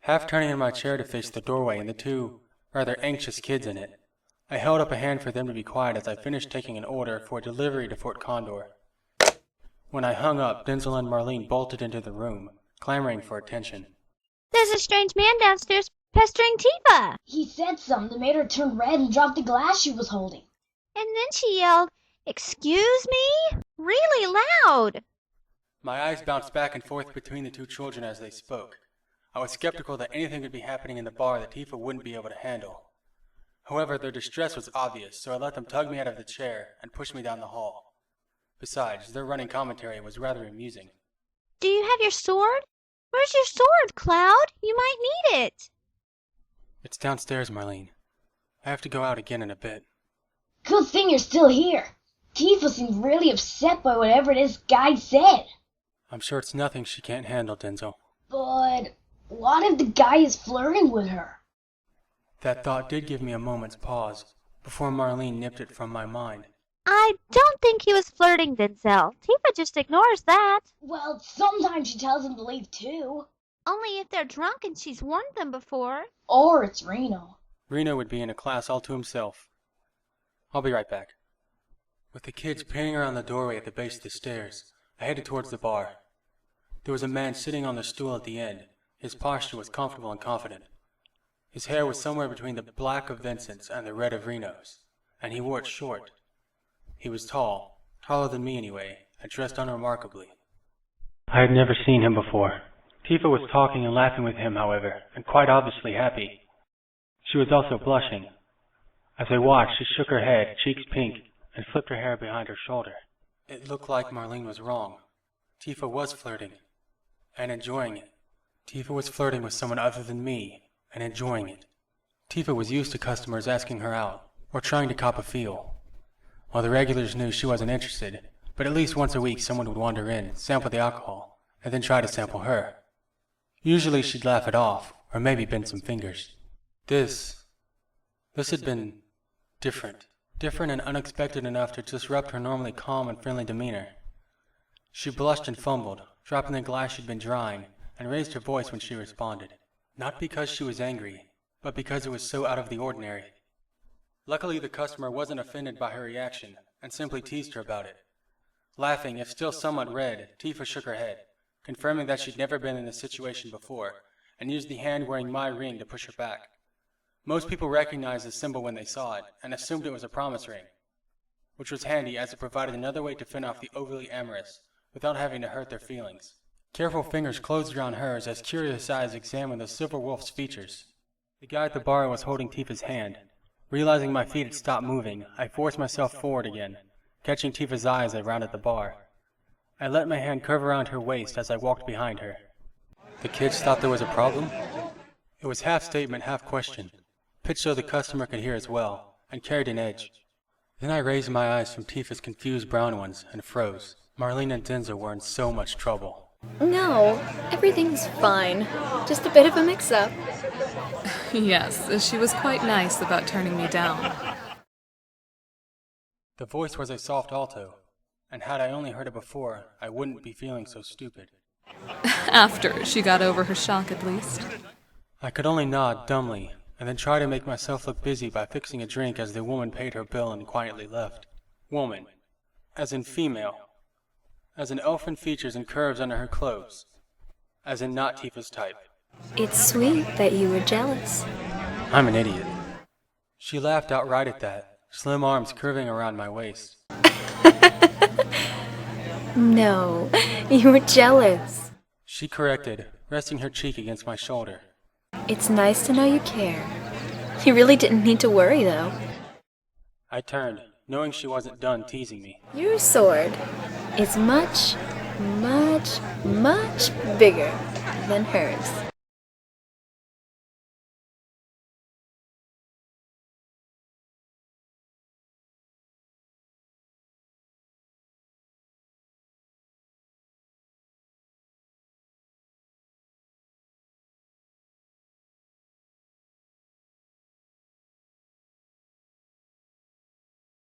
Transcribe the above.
half turning in my chair to face the doorway and the two rather anxious kids in it. I held up a hand for them to be quiet as I finished taking an order for a delivery to Fort Condor. When I hung up, Denzel and Marlene bolted into the room, clamoring for attention. There's a strange man downstairs pestering Tifa. He said something that made her turn red and drop the glass she was holding. And then she yelled, "Excuse me?" really loud. My eyes bounced back and forth between the two children as they spoke. I was skeptical that anything could be happening in the bar that Tifa wouldn't be able to handle. However, their distress was obvious, so I let them tug me out of the chair and push me down the hall. Besides, their running commentary was rather amusing. Do you have your sword? Where's your sword, Cloud? You might need it. It's downstairs, Marlene. I have to go out again in a bit. Good thing you're still here. Tifa seemed really upset by whatever this guy said. I'm sure it's nothing she can't handle, Denzel. But what if the guy is flirting with her? That thought did give me a moment's pause, before Marlene nipped it from my mind. I don't think he was flirting, Denzel. Tifa just ignores that. Well, sometimes she tells him to leave too. Only if they're drunk and she's warned them before. Or it's Reno. Reno would be in a class all to himself. I'll be right back. With the kids peering around the doorway at the base of the stairs, I headed towards the bar. There was a man sitting on the stool at the end. His posture was comfortable and confident. His hair was somewhere between the black of Vincent's and the red of Reno's, and he wore it short. He was tall, taller than me anyway, and dressed unremarkably. I had never seen him before. Tifa was talking and laughing with him, however, and quite obviously happy. She was also blushing. As I watched, she shook her head, cheeks pink, and flipped her hair behind her shoulder. It looked like Marlene was wrong. Tifa was flirting, and enjoying it. Tifa was flirting with someone other than me, and enjoying it. Tifa was used to customers asking her out, or trying to cop a feel. While the regulars knew she wasn't interested, but at least once a week someone would wander in, sample the alcohol, and then try to sample her. Usually she'd laugh it off, or maybe bend some fingers. This had been different. Different and unexpected enough to disrupt her normally calm and friendly demeanor. She blushed and fumbled, dropping the glass she'd been drying, and raised her voice when she responded. Not because she was angry, but because it was so out of the ordinary. Luckily, the customer wasn't offended by her reaction, and simply teased her about it. Laughing, if still somewhat red, Tifa shook her head, confirming that she'd never been in this situation before, and used the hand wearing my ring to push her back. Most people recognized the symbol when they saw it, and assumed it was a promise ring, which was handy as it provided another way to fend off the overly amorous, without having to hurt their feelings. Careful fingers closed around hers as curious eyes examined the silver wolf's features. The guy at the bar was holding Tifa's hand. Realizing my feet had stopped moving, I forced myself forward again, catching Tifa's eye as I rounded the bar. I let my hand curve around her waist as I walked behind her. The kids thought there was a problem? It was half statement, half question, pitched so the customer could hear as well, and carried an edge. Then I raised my eyes from Tifa's confused brown ones and froze. Marlene and Denzel were in so much trouble. No, everything's fine. Just a bit of a mix-up. Yes, she was quite nice about turning me down. The voice was a soft alto, and had I only heard it before, I wouldn't be feeling so stupid. After she got over her shock, at least. I could only nod dumbly, and then try to make myself look busy by fixing a drink as the woman paid her bill and quietly left. Woman, as in female, as in elfin features and curves under her clothes, as in not Tifa's type. It's sweet that you were jealous. I'm an idiot. She laughed outright at that, slim arms curving around my waist. No, you were jealous. She corrected, resting her cheek against my shoulder. It's nice to know you care. You really didn't need to worry, though. I turned, knowing she wasn't done teasing me. Your sword is much, much, much bigger than hers.